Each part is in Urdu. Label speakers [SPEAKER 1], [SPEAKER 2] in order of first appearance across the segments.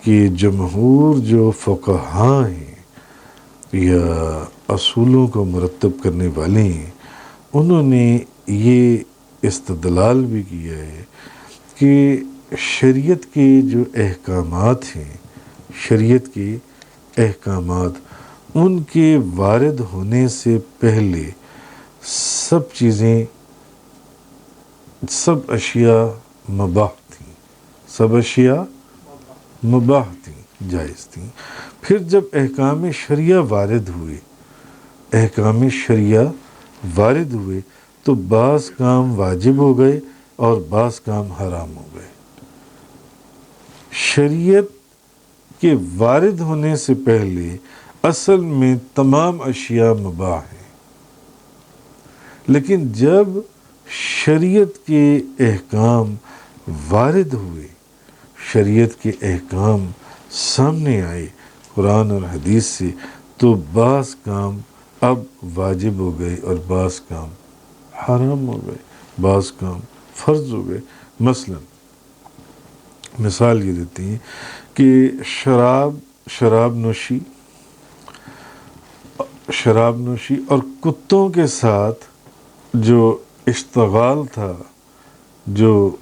[SPEAKER 1] کہ جمہور جو فقہاء ہیں یا اصولوں کو مرتب کرنے والے ہیں، انہوں نے یہ استدلال بھی کیا ہے کہ شریعت کے جو احکامات ہیں، شریعت کے احکامات ان کے وارد ہونے سے پہلے سب چیزیں، سب اشیاء مباح تھیں، سب اشیاء مباح تھیں، جائز تھیں۔ پھر جب احکام شریعہ وارد ہوئے، احکام شریعہ وارد ہوئے تو بعض کام واجب ہو گئے اور بعض کام حرام ہو گئے۔ شریعت کے وارد ہونے سے پہلے اصل میں تمام اشیاء مباح ہیں، لیکن جب شریعت کے احکام وارد ہوئے، شریعت کے احکام سامنے آئے قرآن اور حدیث سے، تو بعض کام اب واجب ہو گئے اور بعض کام حرام ہو گئے، بعض کام فرض ہو گئے۔ مثلا مثال یہ دیتی ہیں کہ شراب نوشی اور کتوں کے ساتھ جو اشتغال تھا، جو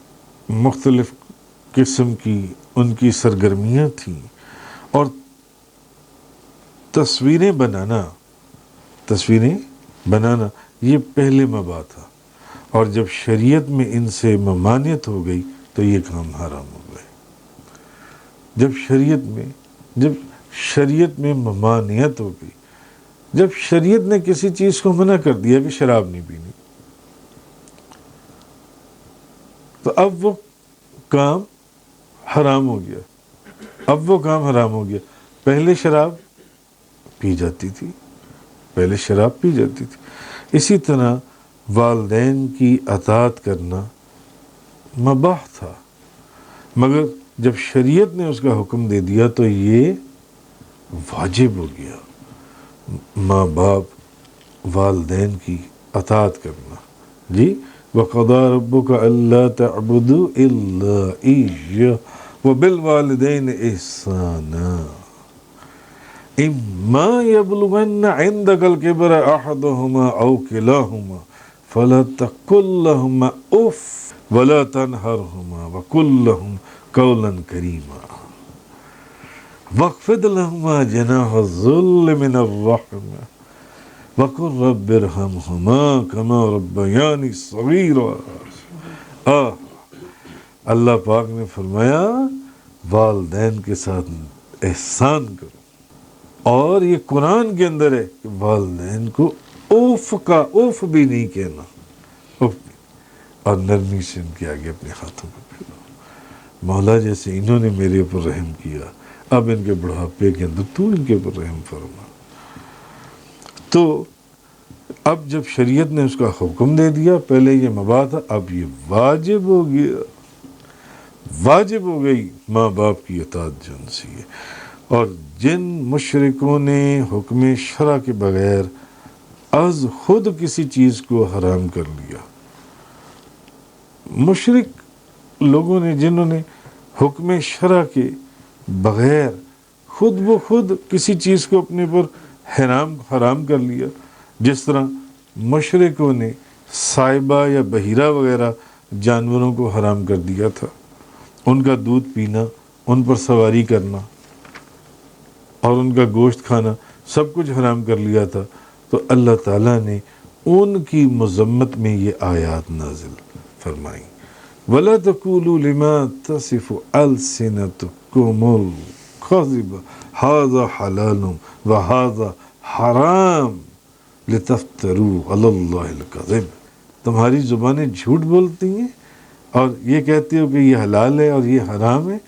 [SPEAKER 1] مختلف قسم کی ان کی سرگرمیاں تھیں، اور تصویریں بنانا یہ پہلے مباح تھا، اور جب شریعت میں ان سے ممانعت ہو گئی تو یہ کام حرام ہو گئے۔ جب شریعت میں ممانعت ہو گئی، جب شریعت نے کسی چیز کو منع کر دیا کہ شراب نہیں پینی، تو اب وہ کام حرام ہو گیا۔ پہلے شراب پی جاتی تھی۔ اسی طرح والدین کی اطاعت کرنا مباح تھا، مگر جب شریعت نے اس کا حکم دے دیا تو یہ واجب ہو گیا۔ ماں باپ، والدین کی اطاعت کرنا، جی وَقَضَىٰ رَبُّكَ أَلَّا تَعْبُدُوا إِلَّا إِيَّاهُ وَبِالْوَالِدَيْنِ إِحْسَانًا إِمَّا يَبْلُغَنَّ عِندَكَ الْكِبَرَ أَحَدُهُمَا أَوْ كِلَاهُمَا فَلَا تَقُل لَّهُمَا أُفٍّ وَلَا تَنْهَرْهُمَا وَقُل لَّهُمْ قَوْلًا كَرِيمًا وَاخْفِضْ لَهُمَا جَنَاحَ الذُّلِّ مِنَ الرَّحْمَةِ وَقُل رَّبِّ ارْحَمْهُمَا كَمَا رَبَّيَانِي صَغِيرًا۔ اللہ پاک نے فرمایا والدین کے ساتھ احسان کرو، اور یہ قرآن کے اندر ہے کہ والدین کو اوف بھی نہیں کہنا، اور نرمی سے ان کے آگے اپنے ہاتھوں کو پھیلاؤ۔ مولا جیسے انہوں نے میرے اوپر رحم کیا، اب ان کے بڑھاپے کے اندر تو ان کے اوپر رحم فرما۔ تو اب جب شریعت نے اس کا حکم دے دیا، پہلے یہ مباح تھا، اب یہ واجب ہو گیا، واجب ہو گئی ماں باپ کی اطاعت جو ان سے ہے۔ اور جن مشرکوں نے حکم شرع کے بغیر از خود کسی چیز کو حرام کر لیا، مشرک لوگوں نے جنہوں نے حکم شرع کے بغیر خود کسی چیز کو اپنے پر حرام کر لیا، جس طرح مشرکوں نے سائبہ یا بحیرہ وغیرہ جانوروں کو حرام کر دیا تھا، ان کا دودھ پینا، ان پر سواری کرنا اور ان کا گوشت کھانا سب کچھ حرام کر لیا تھا۔ تو اللہ تعالیٰ نے ان کی مذمت میں یہ آیات نازل فرمائی، وَلَا تَقُولُوا لِمَا تَصِفُ أَلْسِنَتُكُمُ الْكَذِبَ هَذَا حَلَالٌ وَهَذَا حَرَامٌ لِتَفْتَرُوا عَلَى اللَّهِ الْكَذِبَ۔ تمہاری زبانیں جھوٹ بولتی ہیں اور یہ کہتے ہو کہ یہ حلال ہے اور یہ حرام ہے،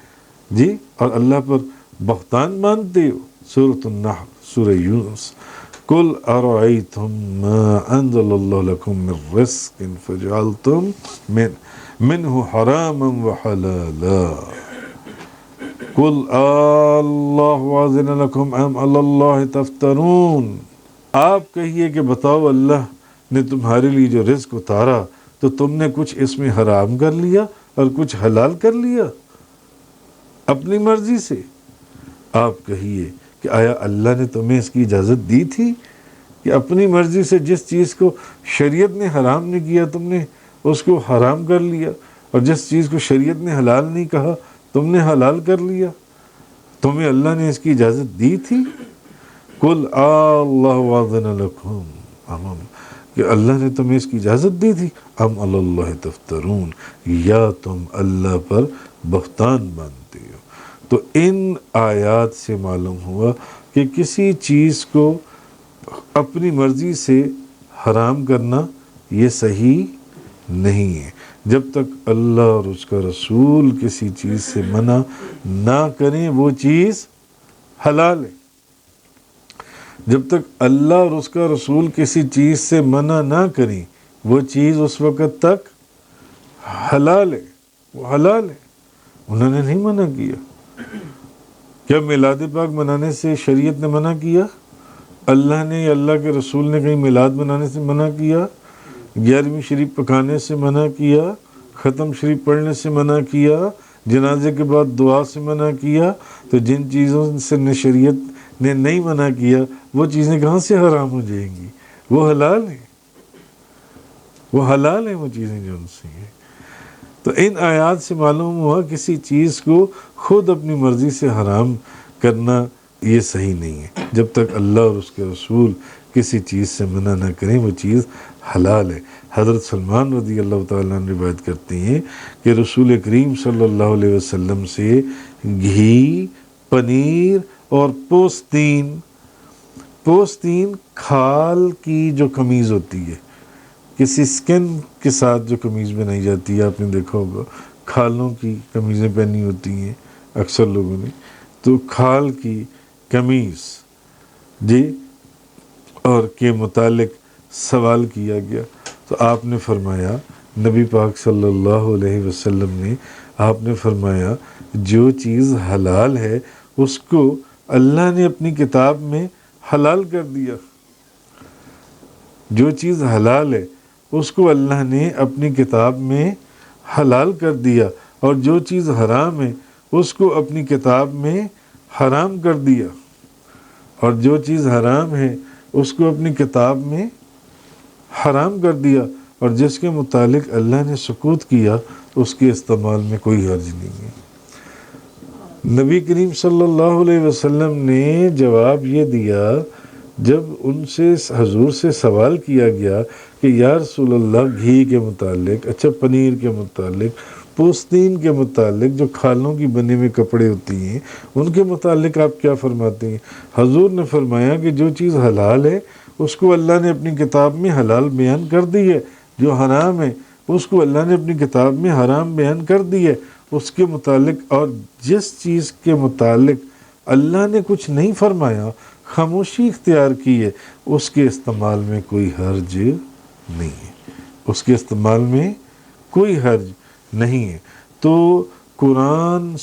[SPEAKER 1] جی، اور اللہ پر بہتان باندھتے ہو۔ سورۃ النحل، سورہ یونس۔ قُلْ أَرَأَيْتُم مَّا أَنزَلَ اللَّهُ لَكُم مِّن رِّزْقٍ فَجَعَلْتُم مِّنْهُ حَرَامًا وَحَلَالًا قُلْ اللَّهُ أَذِنَ لَكُمْ أَمْ عَلَى اللَّهِ تَفْتَرُونَ۔ آپ کہیے کہ بتاؤ اللہ نے تمہارے لیے جو رزق اتارا تو تم نے کچھ اس میں حرام کر لیا اور کچھ حلال کر لیا اپنی مرضی سے، آپ کہیے کہ آیا اللہ نے تمہیں اس کی اجازت دی تھی کہ اپنی مرضی سے جس چیز کو شریعت نے حرام نہیں کیا تم نے اس کو حرام کر لیا، اور جس چیز کو شریعت نے حلال نہیں کہا تم نے حلال کر لیا؟ تمہیں اللہ نے اس کی اجازت دی تھی؟ قل اللہ اذن لکم کہ اللہ نے تمہیں اس کی اجازت دی تھی، ام علی اللہ تفترون، یا تم اللہ پر بہتان باندھتے ہو۔ تو ان آیات سے معلوم ہوا کہ کسی چیز کو اپنی مرضی سے حرام کرنا یہ صحیح نہیں ہے۔ جب تک اللہ اور اس کا رسول کسی چیز سے منع نہ کریں وہ چیز حلال ہے۔ جب تک اللہ اور اس کا رسول کسی چیز سے منع نہ کریں وہ چیز اس وقت تک حلال ہے، وہ حلال ہے۔ انہوں نے نہیں منع کیا۔ کیا میلاد پاک منانے سے شریعت نے منع کیا؟ اللہ نے یا اللہ کے رسول نے کہیں میلاد منانے سے منع کیا؟ 11ویں شریف پکانے سے منع کیا؟ ختم شریف پڑھنے سے منع کیا؟ جنازے کے بعد دعا سے منع کیا؟ تو جن چیزوں سے شریعت نے نہیں منع کیا وہ چیزیں کہاں سے حرام ہو جائیں گی؟ وہ حلال ہیں، وہ حلال ہیں وہ چیزیں جو ان سے ہیں۔ تو ان آیات سے معلوم ہوا کسی چیز کو خود اپنی مرضی سے حرام کرنا یہ صحیح نہیں ہے۔ جب تک اللہ اور اس کے رسول کسی چیز سے منع نہ کریں وہ چیز حلال ہے۔ حضرت سلمان رضی اللہ تعالیٰ عنہ روایت کرتے ہیں کہ رسول کریم صلی اللہ علیہ وسلم سے گھی، پنیر اور پوستین کھال کی جو قمیض ہوتی ہے، کسی سکن کے ساتھ جو قمیض بنائی جاتی ہے، آپ نے دیکھا ہوگا کھالوں کی قمیضیں پہنی ہوتی ہیں اکثر لوگوں نے، تو کھال کی قمیض جی اور کے متعلق سوال کیا گیا تو آپ نے فرمایا، نبی پاک صلی اللہ علیہ وسلم نے آپ نے فرمایا جو چیز حلال ہے اس کو اللہ نے اپنی کتاب میں حلال کر دیا، جو چیز حلال ہے اس کو اللہ نے اپنی کتاب میں حلال کر دیا، اور جو چیز حرام ہے اس کو اپنی کتاب میں حرام کر دیا، اور جو چیز حرام ہے اس کو اپنی کتاب میں حرام کر دیا، اور جس کے متعلق اللہ نے سکوت کیا اس کے استعمال میں کوئی حرج نہیں ہے۔ نبی کریم صلی اللہ علیہ وسلم نے جواب یہ دیا جب ان سے حضور سے سوال کیا گیا کہ یا رسول اللہ گھی کے متعلق، اچھا پنیر کے متعلق، پوستین کے متعلق جو کھالوں کی بنے ہوئے کپڑے ہوتی ہیں ان کے متعلق آپ کیا فرماتے ہیں؟ حضور نے فرمایا کہ جو چیز حلال ہے اس کو اللہ نے اپنی کتاب میں حلال بیان کر دی ہے، جو حرام ہے اس کو اللہ نے اپنی کتاب میں حرام بیان کر دی ہے۔ اس کے متعلق اور جس چیز کے متعلق اللہ نے کچھ نہیں فرمایا، خاموشی اختیار کی ہے، اس کے استعمال میں کوئی حرج نہیں ہے، اس کے استعمال میں کوئی حرج نہیں ہے۔ تو قرآن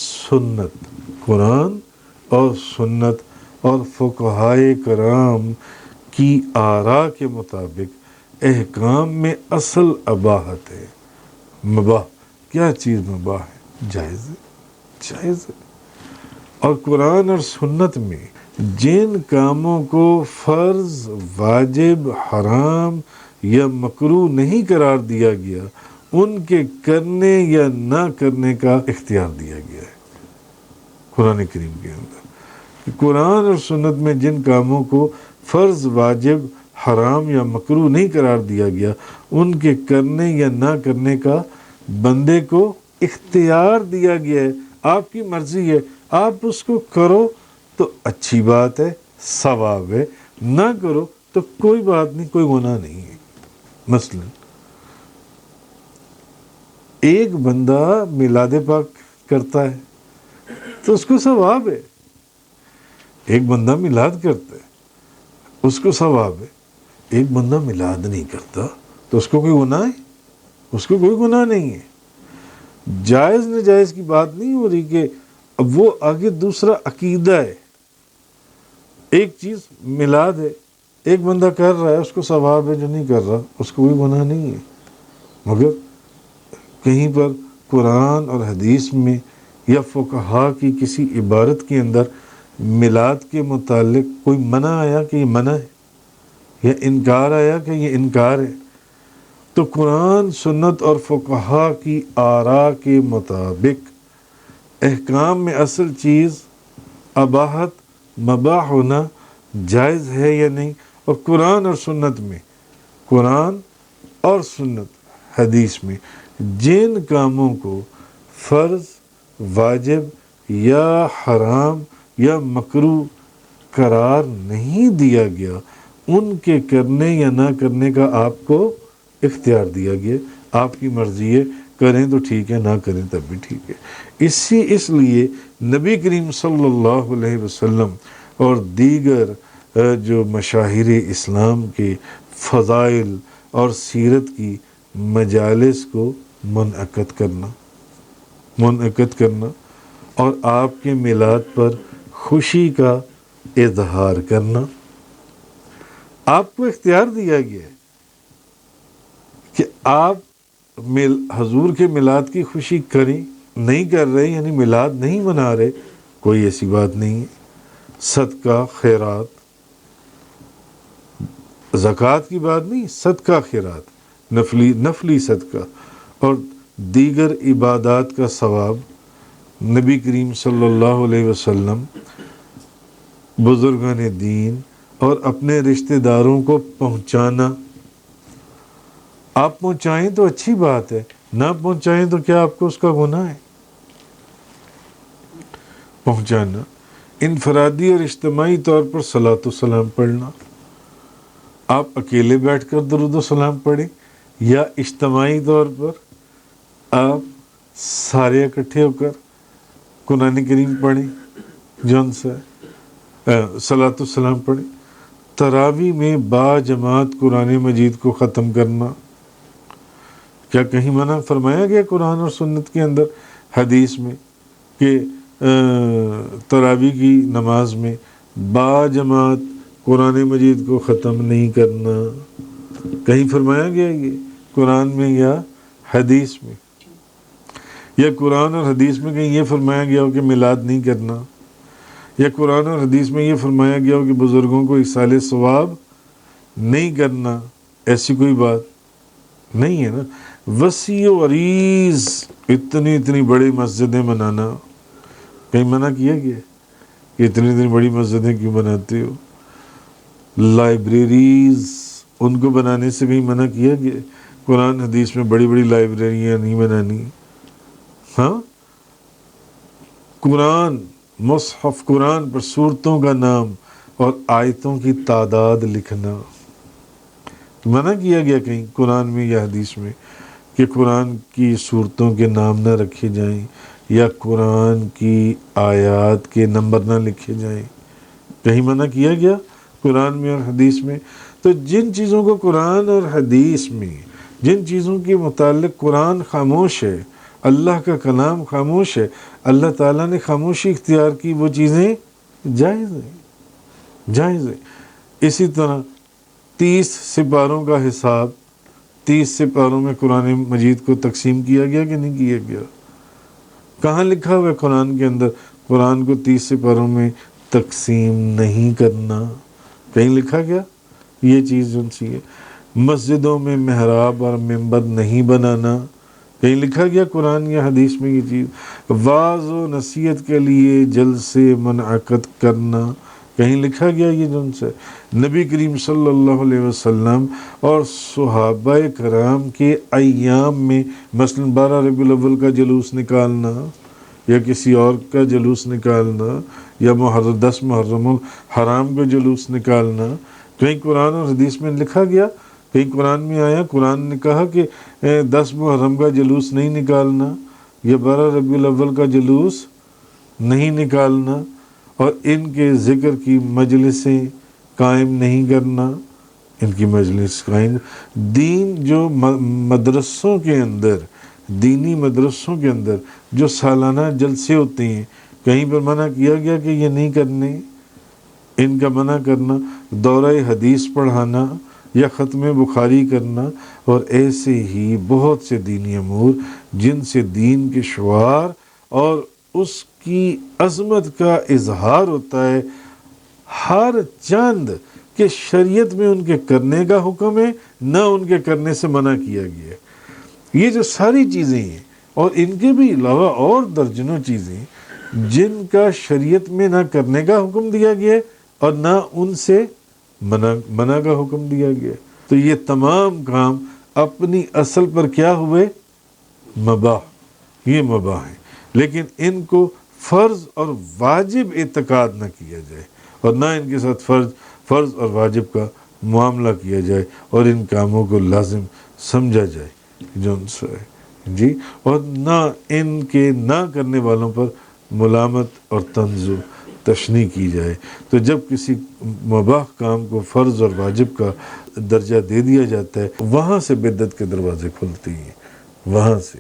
[SPEAKER 1] اور سنت اور فقہائے کرام کی آراء کے مطابق احکام میں اصل اباحت ہے۔ مباح کیا چیز مباح ہے؟ جائز ہے۔ اور قرآن اور سنت میں جن کاموں کو فرض، واجب، حرام یا مکروہ نہیں قرار دیا گیا ان کے کرنے یا نہ کرنے کا اختیار دیا گیا ہے قرآن کریم کے اندر۔ قرآن اور سنت میں جن کاموں کو فرض، واجب، حرام یا مکروہ نہیں قرار دیا گیا ان کے کرنے یا نہ کرنے کا بندے کو اختیار دیا گیا ہے، آپ کی مرضی ہے، آپ اس کو کرو تو اچھی بات ہے، ثواب ہے، نہ کرو تو کوئی بات نہیں، کوئی گناہ نہیں ہے۔ مثلا ایک بندہ میلاد پاک کرتا ہے تو اس کو ثواب ہے، ایک بندہ میلاد کرتا ہے اس کو ثواب ہے، ایک بندہ میلاد نہیں کرتا تو اس کو کوئی گناہ ہے؟ اس کو کوئی گناہ نہیں ہے۔ جائز نجائز کی بات نہیں ہو رہی کہ اب وہ آگے دوسرا عقیدہ ہے۔ ایک چیز میلاد ہے، ایک بندہ کر رہا ہے اس کو ثواب ہے، جو نہیں کر رہا اس کو کوئی گناہ نہیں ہے۔ مگر کہیں پر قرآن اور حدیث میں یا فقہا کی کسی عبارت کے اندر میلاد کے متعلق کوئی منع آیا کہ یہ منع ہے، یا انکار آیا کہ یہ انکار ہے، تو قرآن، سنت اور فقہا کی آراء کے مطابق احکام میں اصل چیز اباحت، مباح ہونا جائز ہے یا نہیں، اور قرآن اور سنت میں، قرآن اور سنت حدیث میں جن کاموں کو فرض، واجب یا حرام یا مکروہ قرار نہیں دیا گیا، ان کے کرنے یا نہ کرنے کا آپ کو اختیار دیا گیا۔ آپ کی مرضی ہے، کریں تو ٹھیک ہے، نہ کریں تب بھی ٹھیک ہے۔ اس لیے نبی کریم صلی اللہ علیہ وسلم اور دیگر جو مشاہیر اسلام کے فضائل اور سیرت کی مجالس کو منعقد کرنا اور آپ کے میلاد پر خوشی کا اظہار کرنا، آپ کو اختیار دیا گیا ہے کہ آپ حضور کے میلاد کی خوشی کریں، نہیں کر رہے یعنی میلاد نہیں منا رہے، کوئی ایسی بات نہیں ہے۔ صدقہ، خیرات، زکوٰۃ کی بات نہیں، صدقہ خیرات، نفلی صدقہ اور دیگر عبادات کا ثواب نبی کریم صلی اللہ علیہ وسلم، بزرگان دین اور اپنے رشتہ داروں کو پہنچانا۔ آپ پہنچائیں تو اچھی بات ہے، نہ پہنچائیں تو کیا آپ کو اس کا گناہ ہے؟ پہنچانا، انفرادی اور اجتماعی طور پر صلاۃ و سلام پڑھنا، آپ اکیلے بیٹھ کر درود و سلام پڑھیں یا اجتماعی طور پر آپ سارے اکٹھے ہو کر قرآن کریم پڑھیں، جون سے صلاۃ و سلام پڑھیں۔ تراویح میں با جماعت قرآن مجید کو ختم کرنا، کیا کہیں منع فرمایا گیا قرآن اور سنت کے اندر، حدیث میں، کہ تراویح کی نماز میں با جماعت قرآن مجید کو ختم نہیں کرنا؟ کہیں فرمایا گیا یہ قرآن میں یا حدیث میں؟ یا قرآن اور حدیث میں کہیں یہ فرمایا گیا ہو کہ میلاد نہیں کرنا؟ یا قرآن اور حدیث میں یہ فرمایا گیا ہو کہ بزرگوں کو ایصال ثواب نہیں کرنا؟ ایسی کوئی بات نہیں ہے نا۔ وسیع و عریض اتنی بڑی مسجدیں بنانا، کہیں منع کیا گیا کہ اتنی بڑی مسجدیں کیوں بناتے ہو؟ لائبریریز، ان کو بنانے سے کہیں منع کیا گیا؟ قرآن حدیث میں بڑی لائبریریاں نہیں بنانی۔ ہاں، قرآن، مصحف قرآن پر سورتوں کا نام اور آیتوں کی تعداد لکھنا منع کیا گیا کہیں قرآن میں یا حدیث میں کہ قرآن کی سورتوں کے نام نہ رکھے جائیں یا قرآن کی آیات کے نمبر نہ لکھے جائیں؟ کہیں منع کیا گیا قرآن میں اور حدیث میں؟ تو جن چیزوں کو قرآن اور حدیث میں، جن چیزوں کے متعلق قرآن خاموش ہے، اللہ کا کلام خاموش ہے، اللہ تعالیٰ نے خاموشی اختیار کی، وہ چیزیں جائز ہیں۔ اسی طرح 30 سپاروں کا حساب، 30 سپاروں میں قرآن مجید کو تقسیم کیا گیا کہ نہیں کیا گیا؟ کہاں لکھا ہوا ہے قرآن کے اندر قرآن کو 30 سپاروں میں تقسیم نہیں کرنا؟ کہیں لکھا گیا یہ چیز جو سی ہے؟ مسجدوں میں محراب اور منبر نہیں بنانا، کہیں لکھا گیا قرآن یا حدیث میں یہ چیز؟ واعظ و نصیحت کے لیے جلسے منعقد کرنا، کہیں لکھا گیا یہ جن سے؟ نبی کریم صلی اللہ علیہ وسلم اور صحابہ کرام کے ایام میں مثلا 12 ربیع الاول کا جلوس نکالنا یا کسی اور کا جلوس نکالنا یا 10 محرم الحرام کا جلوس نکالنا، کہیں قرآن اور حدیث میں لکھا گیا؟ کہیں قرآن میں آیا قرآن نے کہا کہ 10 محرم کا جلوس نہیں نکالنا یا 12 ربیع الاول کا جلوس نہیں نکالنا اور ان کے ذکر کی مجلسیں قائم نہیں کرنا؟ ان کی مجلس قائم، دین جو مدرسوں کے اندر، دینی مدرسوں کے اندر جو سالانہ جلسے ہوتے ہیں، کہیں پر منع کیا گیا کہ یہ نہیں کرنے؟ ان کا منع کرنا، دورہ حدیث پڑھانا یا ختم بخاری کرنا اور ایسے ہی بہت سے دینی امور جن سے دین کے شعار اور اس کی عظمت کا اظہار ہوتا ہے ہر چاند کہ شریعت میں ان کے کرنے کا حکم ہے، نہ ان کے کرنے سے منع کیا گیا ہے۔ یہ جو ساری چیزیں ہیں اور ان کے بھی علاوہ اور درجنوں چیزیں جن کا شریعت میں نہ کرنے کا حکم دیا گیا ہے اور نہ ان سے منع کا حکم دیا گیا ہے، تو یہ تمام کام اپنی اصل پر کیا ہوئے؟ مباح، یہ مباح ہیں، لیکن ان کو فرض اور واجب اعتقاد نہ کیا جائے اور نہ ان کے ساتھ فرض اور واجب کا معاملہ کیا جائے اور ان کاموں کو لازم سمجھا جائے جو ان سے ہے جی، اور نہ ان کے نہ کرنے والوں پر ملامت اور طنز و تشنیع کی جائے۔ تو جب کسی مباح کام کو فرض اور واجب کا درجہ دے دیا جاتا ہے، وہاں سے بدعت کے دروازے کھلتے ہیں، وہاں سے۔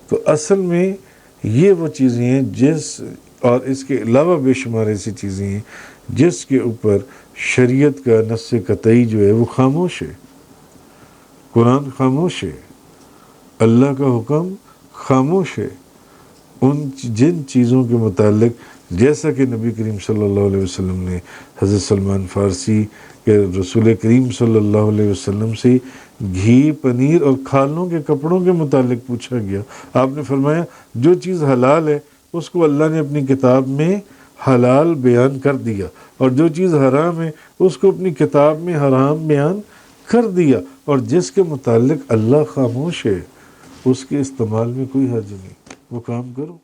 [SPEAKER 1] تو اصل میں یہ وہ چیزیں ہیں اور اس کے علاوہ بے شمار ایسی چیزیں ہیں جس کے اوپر شریعت کا نص قطعی جو ہے وہ خاموش ہے، قرآن خاموش ہے، اللہ کا حکم خاموش ہے۔ جن چیزوں کے متعلق جیسا کہ نبی کریم صلی اللہ علیہ وسلم نے حضرت سلمان فارسی کے رسول کریم صلی اللہ علیہ وسلم سے گھی، پنیر اور کھالوں کے کپڑوں کے متعلق پوچھا گیا، آپ نے فرمایا جو چیز حلال ہے اس کو اللہ نے اپنی کتاب میں حلال بیان کر دیا، اور جو چیز حرام ہے اس کو اپنی کتاب میں حرام بیان کر دیا، اور جس کے متعلق اللہ خاموش ہے اس کے استعمال میں کوئی حرج نہیں، وہ کام کرو۔